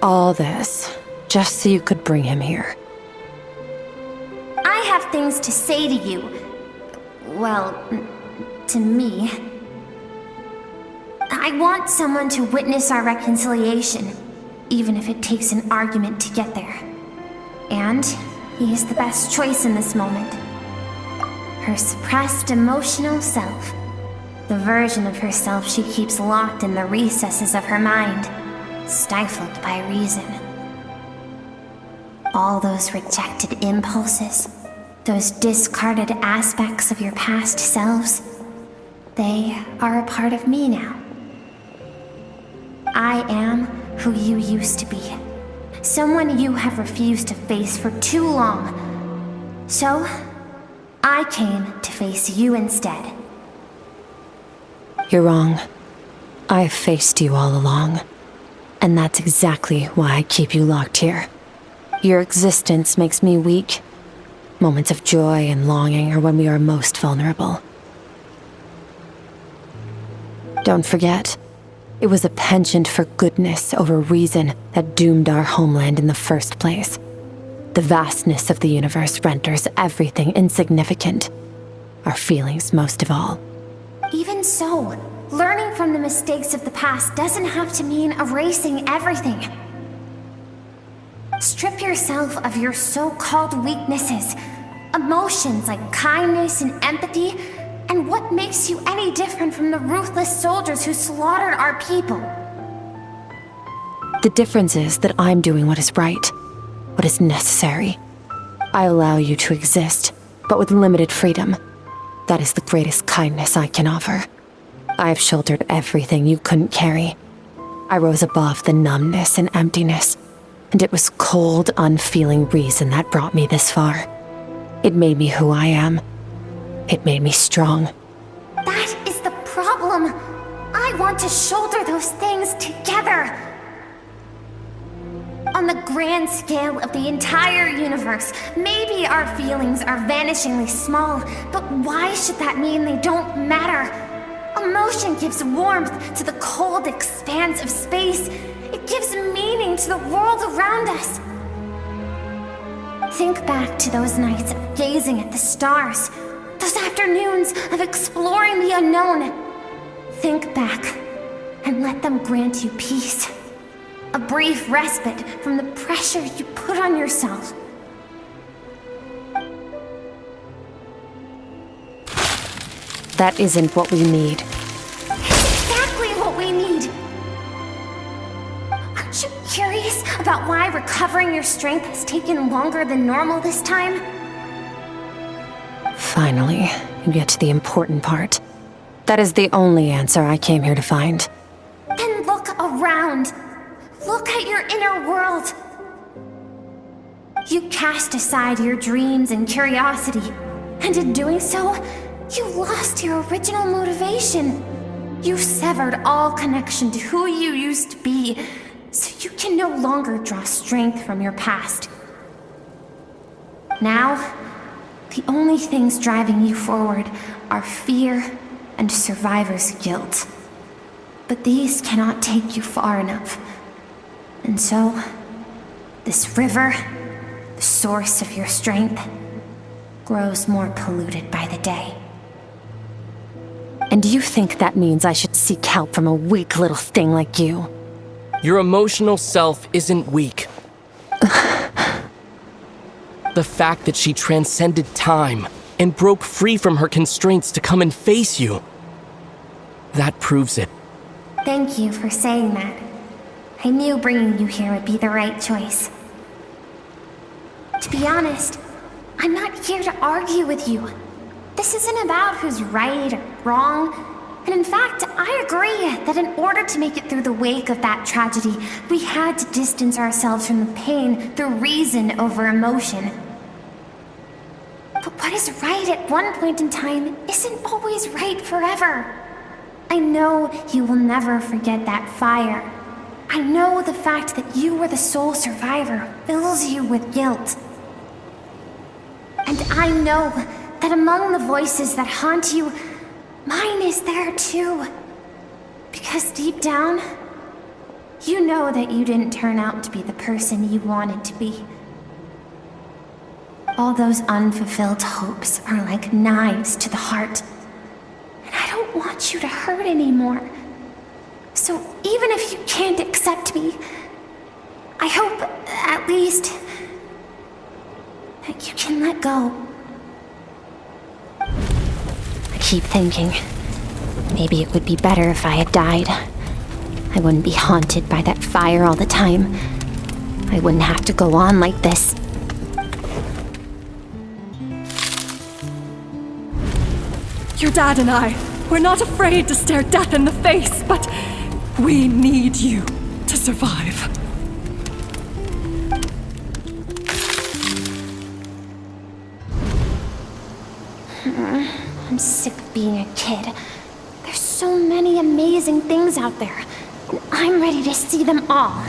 all this just so you could bring him here. I have things to say to you. Well, to me. I want someone to witness our reconciliation, even if it takes an argument to get there. And he is the best choice in this moment. Her suppressed emotional self. The version of herself she keeps locked in the recesses of her mind, stifled by reason. All those rejected impulses, those discarded aspects of your past selves, they are a part of me now. I am who you used to be. Someone you have refused to face for too long. So, I came to face you instead. You're wrong. I've faced you all along. And that's exactly why I keep you locked here. Your existence makes me weak. Moments of joy and longing are when we are most vulnerable. Don't forget, it was a penchant for goodness over reason that doomed our homeland in the first place. The vastness of the universe renders everything insignificant. Our feelings most of all. Even so, learning from the mistakes of the past doesn't have to mean erasing everything. Strip yourself of your so-called weaknesses, emotions like kindness and empathy, and what makes you any different from the ruthless soldiers who slaughtered our people? The difference is that I'm doing what is right, what is necessary. I allow you to exist, but with limited freedom. That is the greatest kindness I can offer. I have shouldered everything you couldn't carry. I rose above the numbness and emptiness, and it was cold, unfeeling reason that brought me this far. It made me who I am. It made me strong. That is the problem. I want to shoulder those things together. On the grand scale of the entire universe, maybe our feelings are vanishingly small, but why should that mean they don't matter? Emotion gives warmth to the cold expanse of space. It gives meaning to the world around us. Think back to those nights of gazing at the stars, those afternoons of exploring the unknown. Think back and let them grant you peace. A brief respite from the pressure you put on yourself. That isn't what we need. It's exactly what we need. Aren't you curious about why recovering your strength has taken longer than normal this time? Finally, you get to the important part. That is the only answer I came here to find. Then look around. Look at your inner world. You cast aside your dreams and curiosity, and in doing so, you lost your original motivation. You severed all connection to who you used to be, so you can no longer draw strength from your past. Now, the only things driving you forward are fear and survivor's guilt. But these cannot take you far enough. And so, this river, the source of your strength, grows more polluted by the day. And you think that means I should seek help from a weak little thing like you? Your emotional self isn't weak. The fact that she transcended time and broke free from her constraints to come and face you, that proves it. Thank you for saying that. I knew bringing you here would be the right choice. To be honest, I'm not here to argue with you. This isn't about who's right or wrong. And in fact, I agree that in order to make it through the wake of that tragedy, we had to distance ourselves from the pain through reason over emotion. But what is right at one point in time isn't always right forever. I know you will never forget that fire. I know the fact that you were the sole survivor fills you with guilt. And I know that among the voices that haunt you, mine is there too. Because deep down, You know that you didn't turn out to be the person you wanted to be. All those unfulfilled hopes are like knives to the heart. And I don't want you to hurt anymore. So even if you can't accept me, I hope, at least, that you can let go. I keep thinking, maybe it would be better if I had died. I wouldn't be haunted by that fire all the time. I wouldn't have to go on like this. Your dad and I, we're not afraid to stare death in the face, but we need you to survive. I'm sick of being a kid. There's so many amazing things out there. And I'm ready to see them all.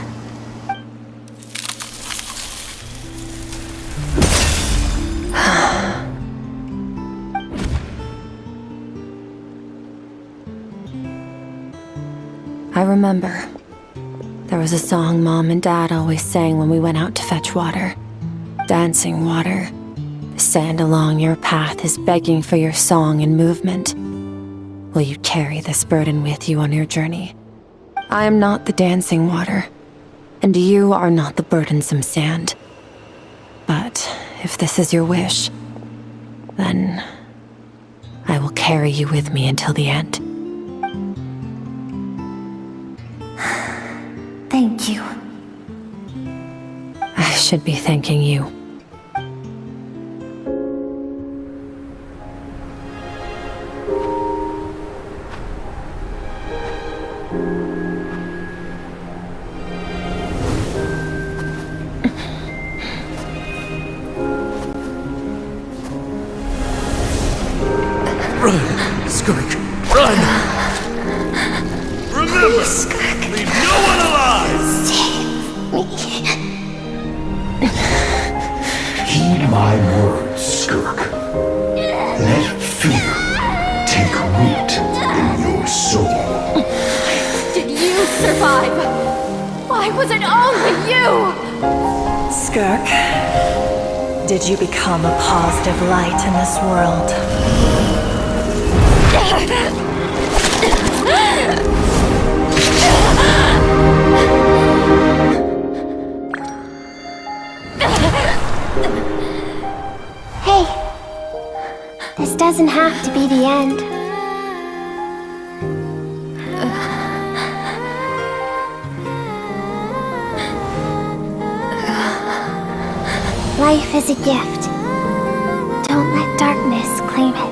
I remember. There was a song Mom and Dad always sang when we went out to fetch water. Dancing water. The sand along your path is begging for your song and movement. Will you carry this burden with you on your journey? I am not the dancing water, and you are not the burdensome sand. But if this is your wish, then I will carry you with me until the end. Thank you. I should be thanking you. Run, Skirk, run! Remember, leave no one alive! Heed my words, Skirk. Let fear take root in your soul. Did you survive? Why was it only you? Skirk, did you become a positive light in this world? Hey, this doesn't have to be the end. Life is a gift. Don't let darkness claim it.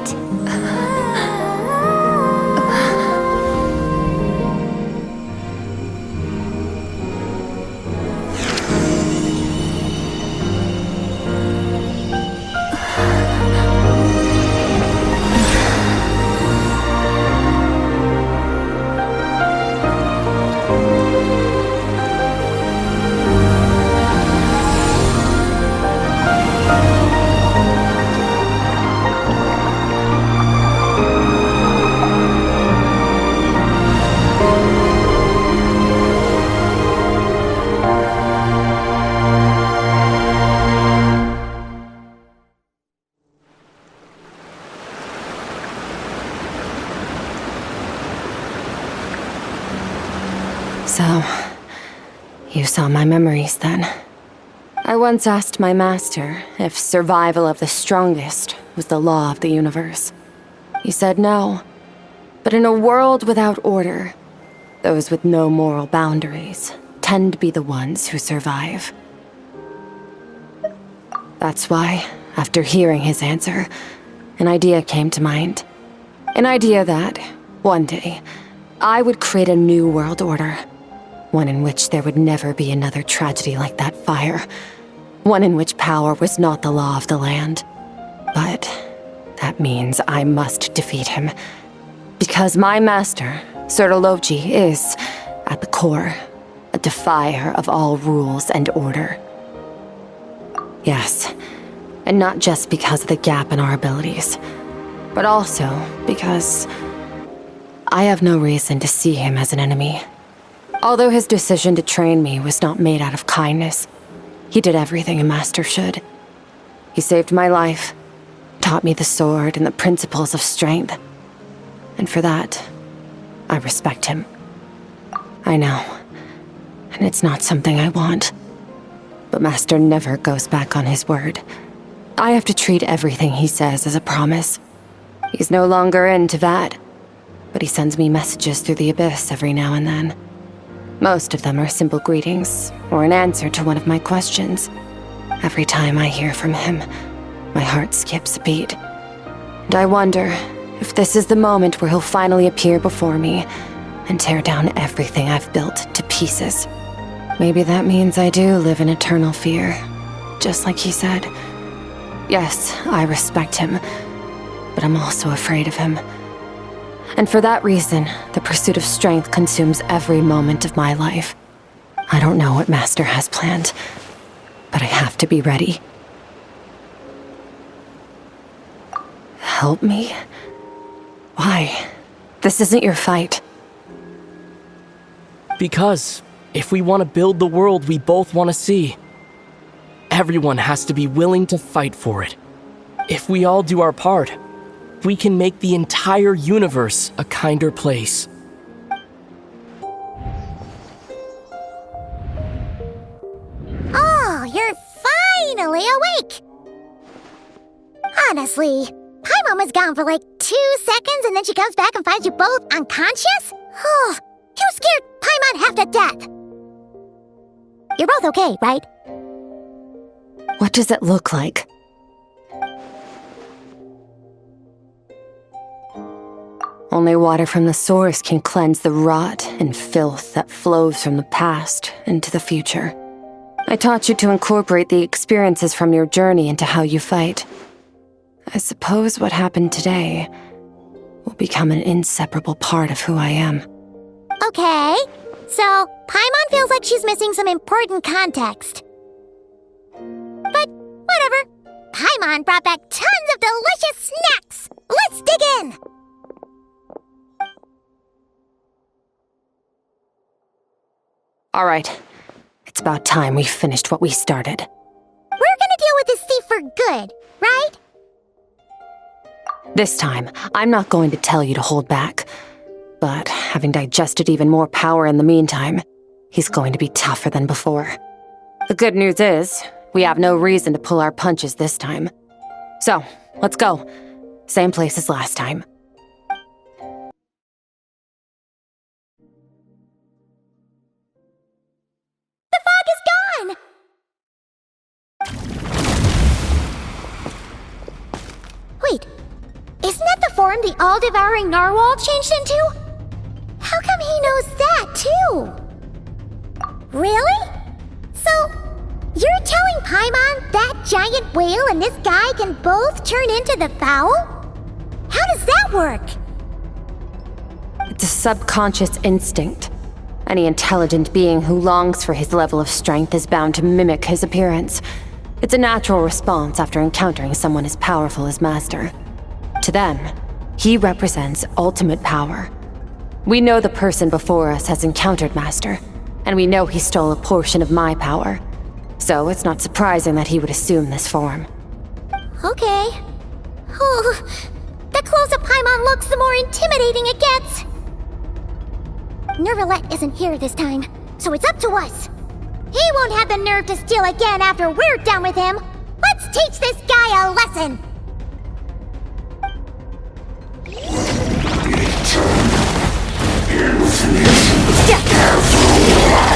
So, you saw my memories then. I once asked my master if survival of the strongest was the law of the universe. He said no. But in a world without order, those with no moral boundaries tend to be the ones who survive. That's why, after hearing his answer, an idea came to mind. An idea that, one day, I would create a new world order. One in which there would never be another tragedy like that fire. One in which power was not the law of the land. But that means I must defeat him. Because my master, Sertologi, is, at the core, a defier of all rules and order. Yes, and not just because of the gap in our abilities, but also because I have no reason to see him as an enemy. Although his decision to train me was not made out of kindness, he did everything a master should. He saved my life, taught me the sword and the principles of strength. And for that, I respect him. I know, and it's not something I want. But Master never goes back on his word. I have to treat everything he says as a promise. He's no longer into that, but he sends me messages through the abyss every now and then. Most of them are simple greetings, or an answer to one of my questions. Every time I hear from him, my heart skips a beat. And I wonder if this is the moment where he'll finally appear before me and tear down everything I've built to pieces. Maybe that means I do live in eternal fear, just like he said. Yes, I respect him, but I'm also afraid of him. And for that reason, the pursuit of strength consumes every moment of my life. I don't know what Master has planned, but I have to be ready. Help me? Why? This isn't your fight. Because if we want to build the world we both want to see, everyone has to be willing to fight for it. If we all do our part, we can make the entire universe a kinder place. Oh, you're finally awake! Honestly, Paimon was gone for like 2 seconds and then she comes back and finds you both unconscious? Oh, you scared Paimon half to death! You're both okay, right? What does it look like? Only water from the source can cleanse the rot and filth that flows from the past into the future. I taught you to incorporate the experiences from your journey into how you fight. I suppose what happened today will become an inseparable part of who I am. Okay, so Paimon feels like she's missing some important context. But whatever. Paimon brought back tons of delicious snacks! Let's dig in! All right, it's about time we finished what we started. We're gonna deal with this thief for good, right? This time, I'm not going to tell you to hold back. But having digested even more power in the meantime, he's going to be tougher than before. The good news is, we have no reason to pull our punches this time. So, let's go. Same place as last time. The fog is gone! Wait, isn't that the form the all-devouring narwhal changed into? How come he knows that, too? Really? So, you're telling Paimon that giant whale and this guy can both turn into the fowl? How does that work? It's a subconscious instinct. Any intelligent being who longs for his level of strength is bound to mimic his appearance. It's a natural response after encountering someone as powerful as Master. To them, he represents ultimate power. We know the person before us has encountered Master, and we know he stole a portion of my power. So it's not surprising that he would assume this form. Okay. Oh, the closer Paimon looks, the more intimidating it gets. Nervalette isn't here this time, so it's up to us. He won't have the nerve to steal again after we're done with him. Let's teach this guy a lesson.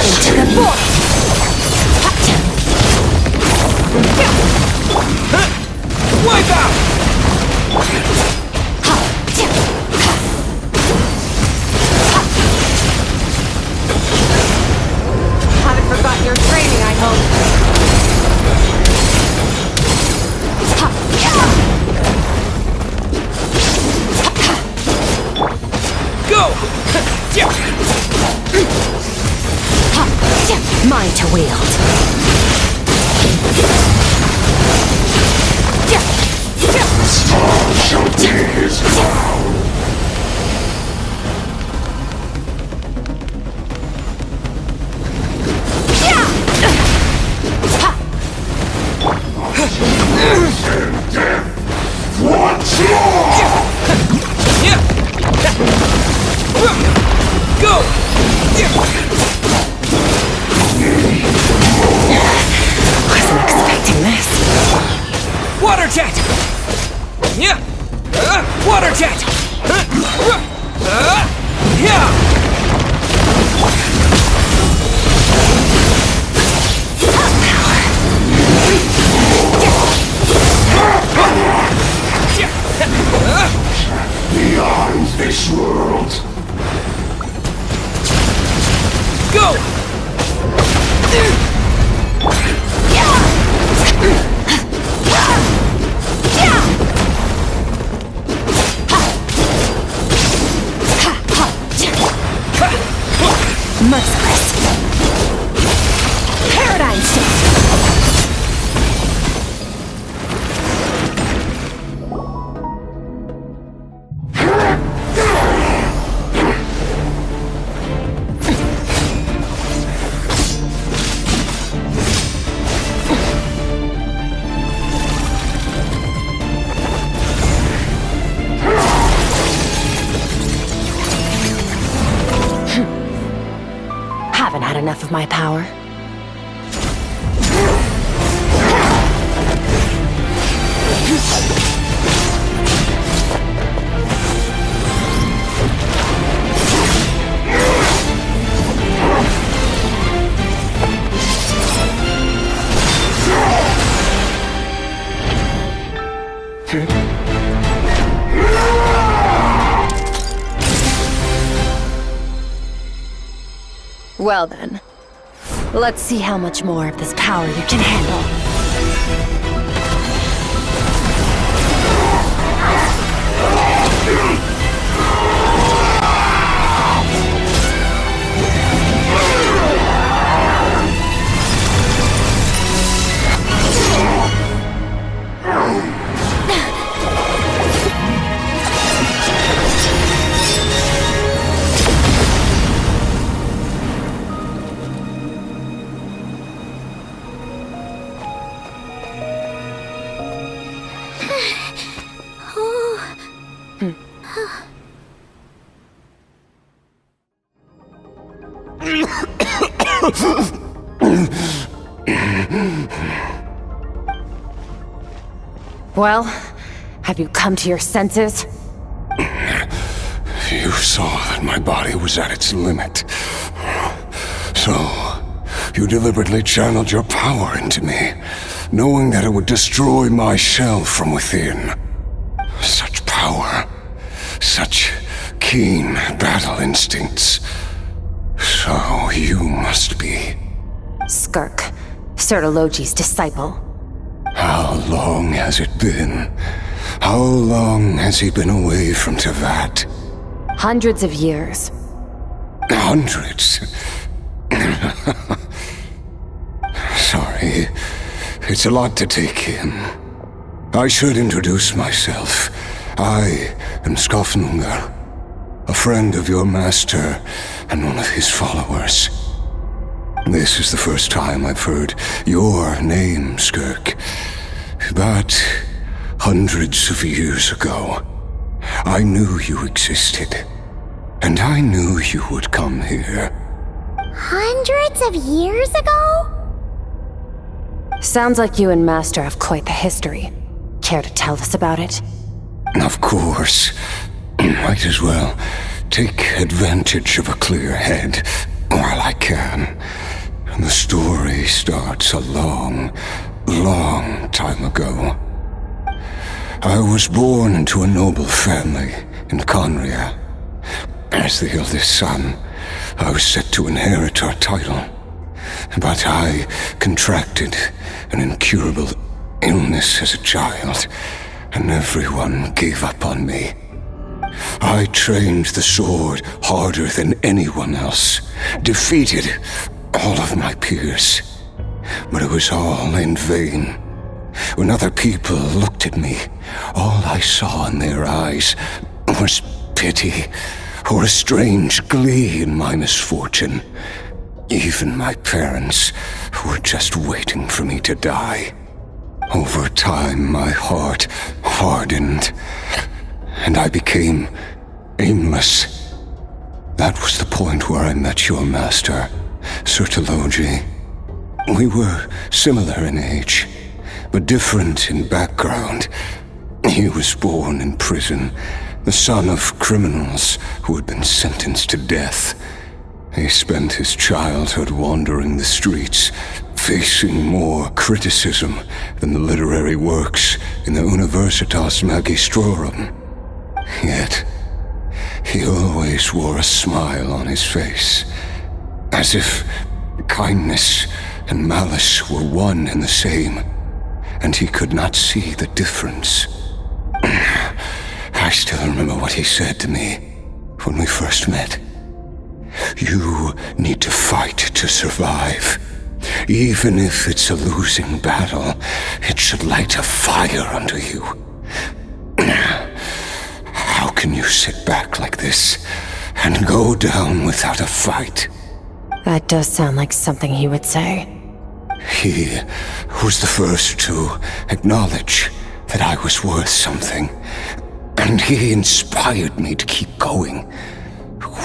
Into the void! Wipe out! Haven't forgotten your training, I hope. Go! Mine to wield. The star shall be his crown. Go! Wasn't expecting this. Water jet! Water jet! Beyond this world. Go! Merciless. Paradigm shift. Haven't had enough of my power. Well then, let's see how much more of this power you can handle. Well, have you come to your senses? You saw that my body was at its limit. So, you deliberately channeled your power into me, knowing that it would destroy my shell from within. Such power, such keen battle instincts. So you must be... Skirk, Sertologi's disciple. How long has it been? How long has he been away from Tevat? Hundreds of years. Hundreds? Sorry, it's a lot to take in. I should introduce myself. I am Skafnungar, a friend of your master and one of his followers. This is the first time I've heard your name, Skirk. But hundreds of years ago, I knew you existed. And I knew you would come here. Hundreds of years ago? Sounds like you and Master have quite the history. Care to tell us about it? Of course. Might as well take advantage of a clear head while I can. The story starts a long, long time ago. I was born into a noble family in Conria. As the eldest son, I was set to inherit our title. But I contracted an incurable illness as a child, and everyone gave up on me. I trained the sword harder than anyone else, defeated all of my peers. But it was all in vain. When other people looked at me, all I saw in their eyes was pity, or a strange glee in my misfortune. Even my parents were just waiting for me to die. Over time, my heart hardened, and I became aimless. That was the point where I met your master, Sir Telogi. We were similar in age, but different in background. He was born in prison, the son of criminals who had been sentenced to death. He spent his childhood wandering the streets, facing more criticism than the literary works in the Universitas Magistrorum. Yet, he always wore a smile on his face, as if kindness and malice were one and the same, and he could not see the difference. I still remember what he said to me when we first met. You need to fight to survive. Even if it's a losing battle, it should light a fire under you. How can you sit back like this and go down without a fight? That does sound like something he would say. He was the first to acknowledge that I was worth something, and he inspired me to keep going.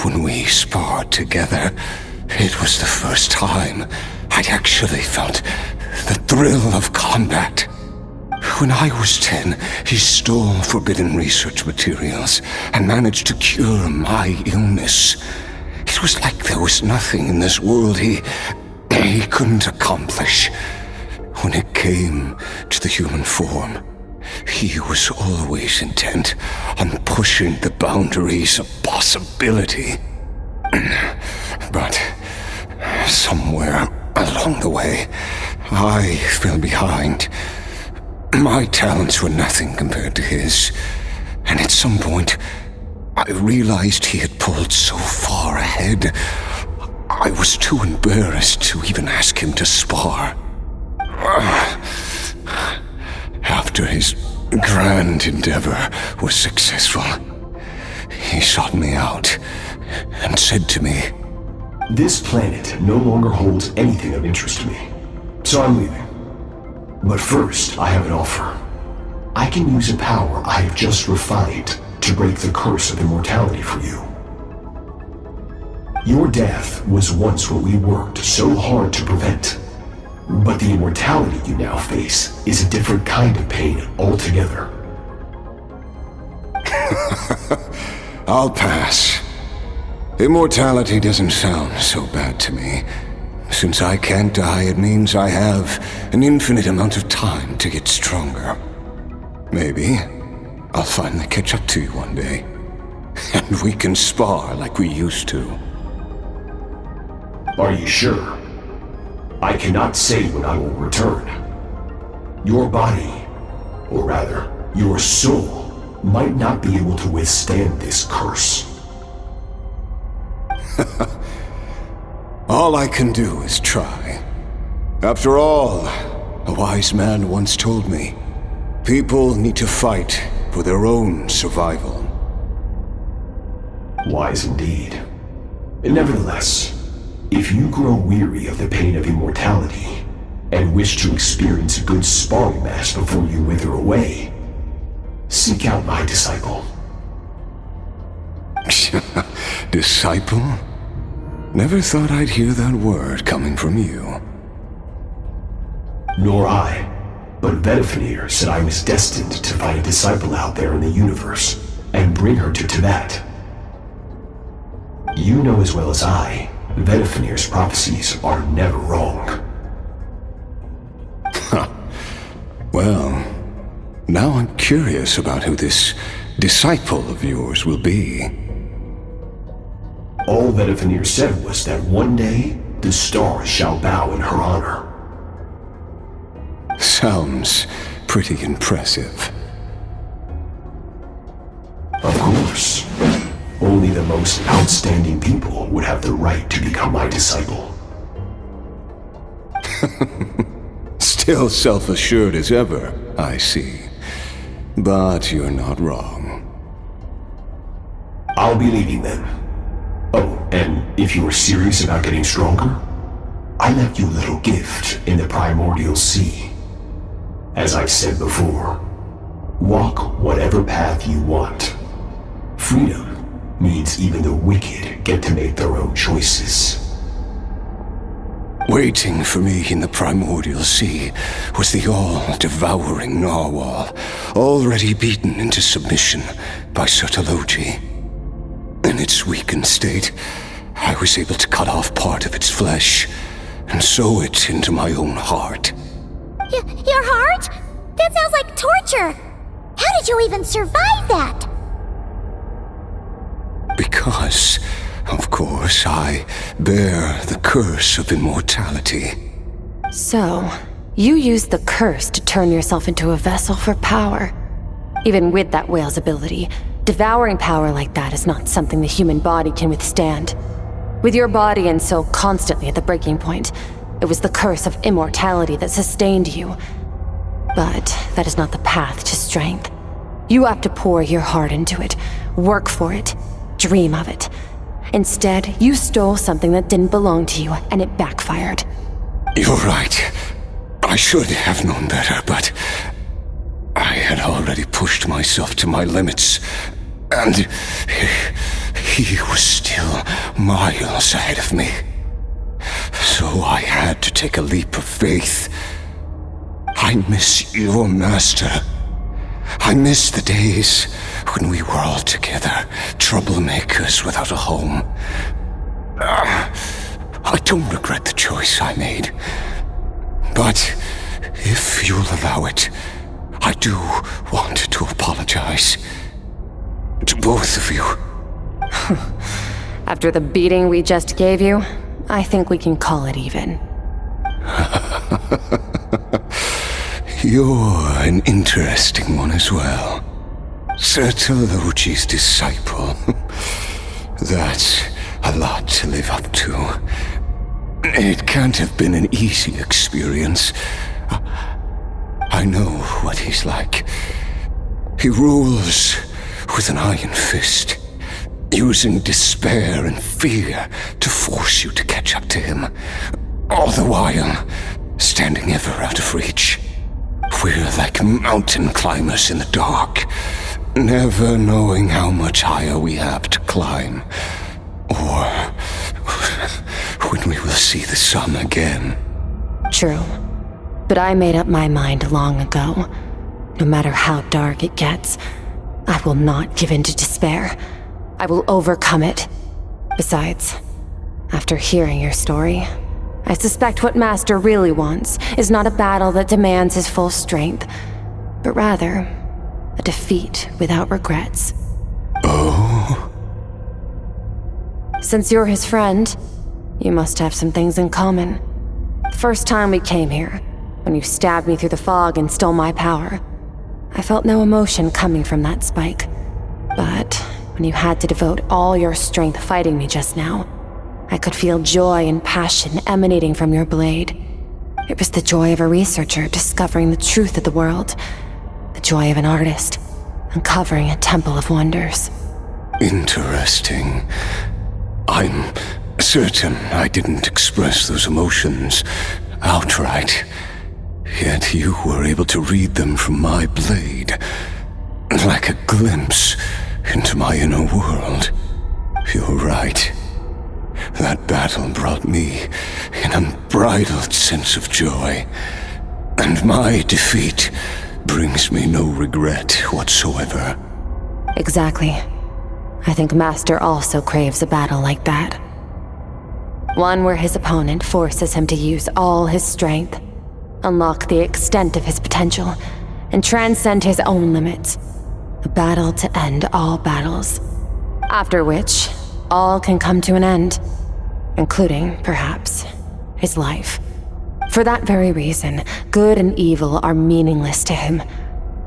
When we sparred together, it was the first time I'd actually felt the thrill of combat. When I was 10, he stole forbidden research materials and managed to cure my illness. It was like there was nothing in this world he couldn't accomplish. When it came to the human form, he was always intent on pushing the boundaries of possibility. But somewhere along the way, I fell behind. My talents were nothing compared to his, and at some point, I realized he had pulled so far ahead, I was too embarrassed to even ask him to spar. After his grand endeavor was successful, he sought me out and said to me, "This planet no longer holds anything of interest to me, so I'm leaving. But first, I have an offer. I can use a power I have just refined to break the curse of immortality for you. Your death was once what we worked so hard to prevent. But the immortality you now face is a different kind of pain altogether." I'll pass. Immortality doesn't sound so bad to me. Since I can't die, it means I have an infinite amount of time to get stronger. Maybe I'll finally catch up to you one day, and we can spar like we used to. Are you sure? I cannot say when I will return. Your body, or rather, your soul, might not be able to withstand this curse. All I can do is try. After all, a wise man once told me, people need to fight for their own survival. Wise indeed. Nevertheless, if you grow weary of the pain of immortality and wish to experience a good sparring match before you wither away, seek out my disciple. Disciple? Never thought I'd hear that word coming from you. Nor I, but Betwixt said I was destined to find a disciple out there in the universe and bring her to Tibet. You know as well as I, Betwixt's prophecies are never wrong. Well, now I'm curious about who this disciple of yours will be. All Betwixt said was that one day, the stars shall bow in her honor. Sounds pretty impressive. Of course. Only the most outstanding people would have the right to become my disciple. Still self-assured as ever, I see. But you're not wrong. I'll be leaving then. Oh, and if you are serious about getting stronger, I left you a little gift in the primordial sea. as I've said before, walk whatever path you want. Freedom means even the wicked get to make their own choices. Waiting for me in the primordial sea was the all-devouring narwhal, already beaten into submission by Sertologi. In its weakened state, I was able to cut off part of its flesh and sew it into my own heart. Your heart? That sounds like torture! How did you even survive that? Because, of course, I bear the curse of immortality. So, you used the curse to turn yourself into a vessel for power. Even with that whale's ability, devouring power like that is not something the human body can withstand. With your body and soul constantly at the breaking point, it was the curse of immortality that sustained you. But that is not the path to strength. You have to pour your heart into it, work for it, dream of it. Instead, you stole something that didn't belong to you, and it backfired. You're right. I should have known better, but I had already pushed myself to my limits, and he was still miles ahead of me. So I had to take a leap of faith. I miss your master. I miss the days when we were all together, troublemakers without a home. I don't regret the choice I made. But if you'll allow it, I do want to apologize. To both of you. After the beating we just gave you, I think we can call it even. You're an interesting one as well. Sertologi's disciple. That's a lot to live up to. It can't have been an easy experience. I know what he's like. He rules with an iron fist, using despair and fear to force you to catch up to him, all the while standing ever out of reach. We're like mountain climbers in the dark, never knowing how much higher we have to climb, or when we will see the sun again. True. But I made up my mind long ago. No matter how dark it gets, I will not give in to despair. I will overcome it. Besides, after hearing your story, I suspect what Master really wants is not a battle that demands his full strength, but rather a defeat without regrets. Oh? Since you're his friend, you must have some things in common. The first time we came here, when you stabbed me through the fog and stole my power, I felt no emotion coming from that spike. But when you had to devote all your strength fighting me just now, I could feel joy and passion emanating from your blade. It was the joy of a researcher discovering the truth of the world, the joy of an artist uncovering a temple of wonders. Interesting. I'm certain I didn't express those emotions outright, yet you were able to read them from my blade, like a glimpse into my inner world. You're right. That battle brought me an unbridled sense of joy, and my defeat brings me no regret whatsoever. Exactly. I think Master also craves a battle like that. One where his opponent forces him to use all his strength, unlock the extent of his potential, and transcend his own limits. A battle to end all battles. After which, all can come to an end, including, perhaps, his life. For that very reason, good and evil are meaningless to him.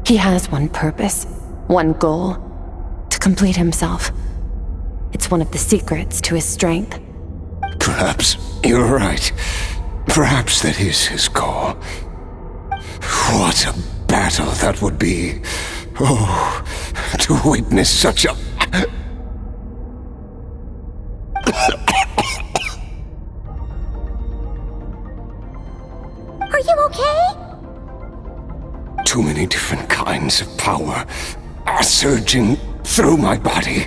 He has one purpose, one goal: to complete himself. It's one of the secrets to his strength. Perhaps you're right. Perhaps that is his goal. What a battle that would be. Oh, to witness such a... Are you okay? too many different kinds of power are surging through my body.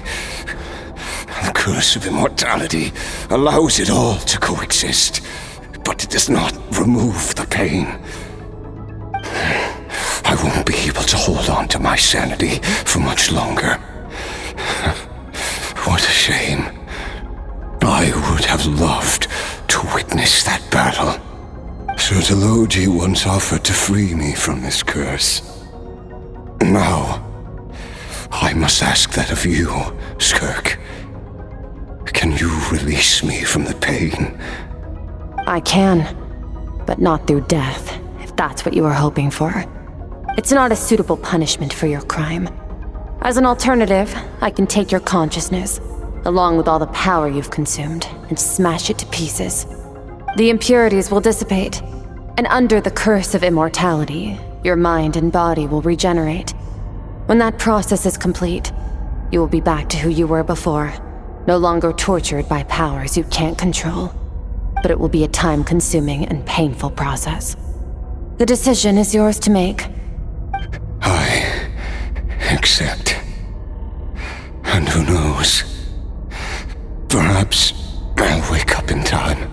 The curse of immortality allows it all to coexist, but it does not remove the pain. I won't be able to hold on to my sanity for much longer. What a shame. I would have loved to witness that battle. Sertologi once offered to free me from this curse. Now, I must ask that of you, Skirk. Can you release me from the pain? I can, but not through death, if that's what you were hoping for. It's not a suitable punishment for your crime. As an alternative, I can take your consciousness, along with all the power you've consumed, and smash it to pieces. The impurities will dissipate, and under the curse of immortality, your mind and body will regenerate. When that process is complete, you will be back to who you were before, no longer tortured by powers you can't control. But it will be a time-consuming and painful process. The decision is yours to make. I accept. And who knows? Perhaps I'll wake up in time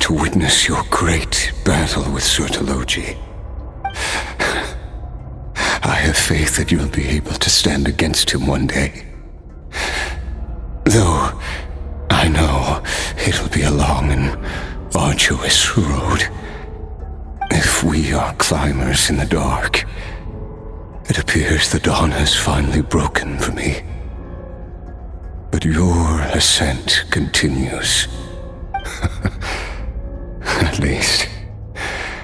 to witness your great battle with Sertologi. I have faith that you'll be able to stand against him one day. Though I know it'll be a long and arduous road. If we are climbers in the dark, it appears the dawn has finally broken for me. But your ascent continues. At least,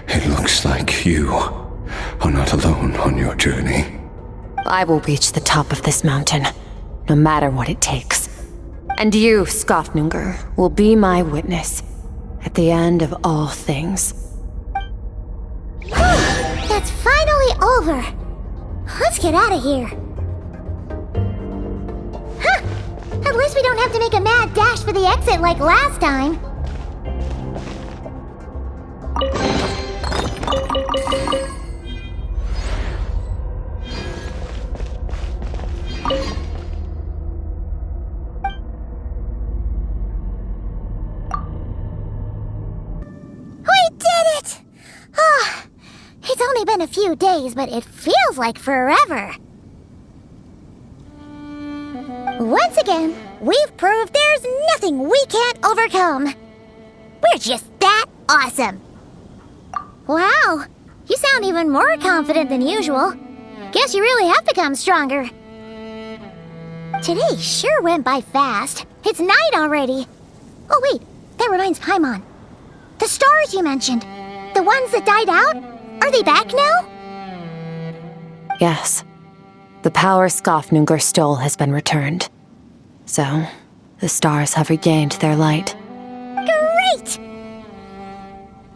it looks like you are not alone on your journey. I will reach the top of this mountain, no matter what it takes. And you, Skofnunger, will be my witness at the end of all things. It's finally over. Let's get out of here. Huh. At least we don't have to make a mad dash for the exit like last time. It's only been a few days, but it feels like forever. Once again, we've proved there's nothing we can't overcome. We're just that awesome. Wow, you sound even more confident than usual. Guess you really have become stronger. Today sure went by fast. It's night already. Oh wait, that reminds Paimon. The stars you mentioned, the ones that died out? Are they back now? Yes. The power Skofnunger stole has been returned. So, the stars have regained their light. Great!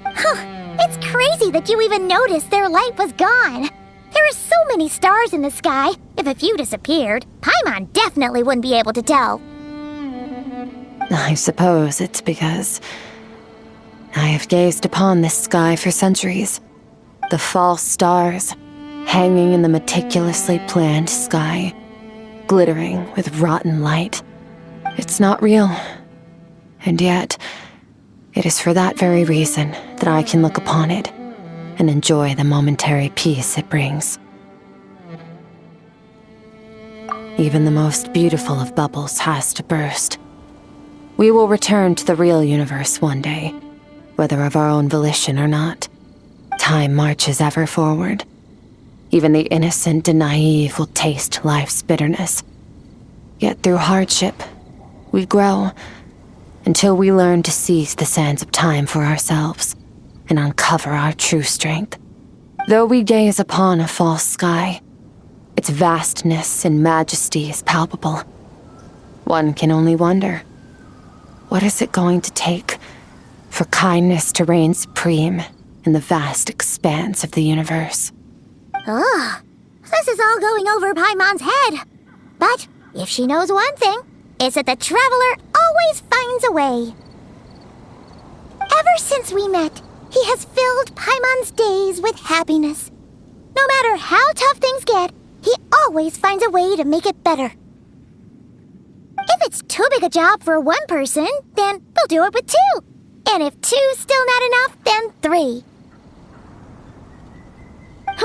Huh, it's crazy that you even noticed their light was gone. There are so many stars in the sky. If a few disappeared, Paimon definitely wouldn't be able to tell. I suppose it's because I have gazed upon this sky for centuries. The false stars, hanging in the meticulously planned sky, glittering with rotten light. It's not real. And yet, it is for that very reason that I can look upon it and enjoy the momentary peace it brings. Even the most beautiful of bubbles has to burst. We will return to the real universe one day, whether of our own volition or not. Time marches ever forward. Even the innocent and naive will taste life's bitterness. Yet through hardship, we grow until we learn to seize the sands of time for ourselves and uncover our true strength. Though we gaze upon a false sky, its vastness and majesty is palpable. One can only wonder, what is it going to take for kindness to reign supreme in the vast expanse of the universe? Ugh, this is all going over Paimon's head. But if she knows one thing, it's that the Traveler always finds a way. Ever since we met, he has filled Paimon's days with happiness. No matter how tough things get, he always finds a way to make it better. If it's too big a job for one person, then we'll do it with two. And if two's still not enough, then three.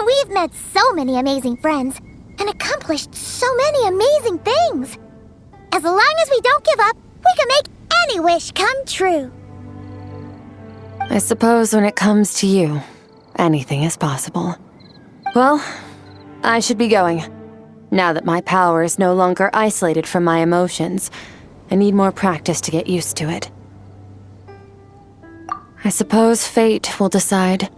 We've met so many amazing friends and accomplished so many amazing things. As long as we don't give up, we can make any wish come true. I suppose when it comes to you, anything is possible. Well, I should be going. Now that my power is no longer isolated from my emotions, I need more practice to get used to it. I suppose fate will decide.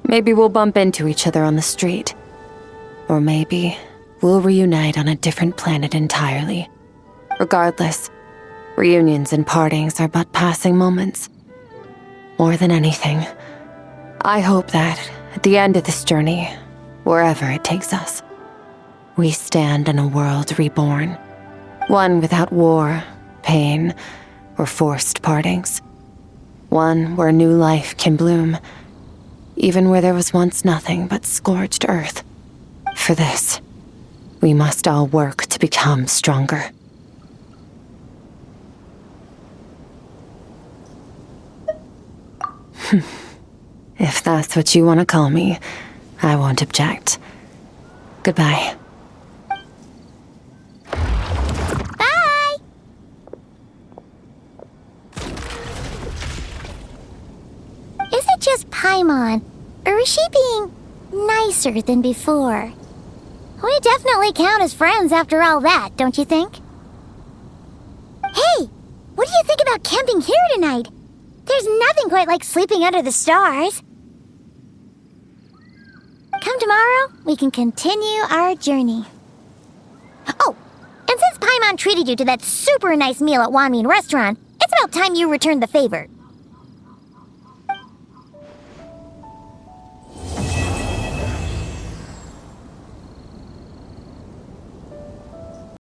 Maybe we'll bump into each other on the street. Or maybe we'll reunite on a different planet entirely. Regardless, reunions and partings are but passing moments. More than anything, I hope that, at the end of this journey, wherever it takes us, we stand in a world reborn. One without war, pain, or forced partings. One where new life can bloom, even where there was once nothing but scorched earth. For this, we must all work to become stronger. If that's what you want to call me, I won't object. Goodbye. Bye! Is it just Paimon, or is she being nicer than before? We definitely count as friends after all that, don't you think? Hey! What do you think about camping here tonight? There's nothing quite like sleeping under the stars. Come tomorrow, we can continue our journey. Oh, and since Paimon treated you to that super nice meal at Wanmin Restaurant, it's about time you returned the favor.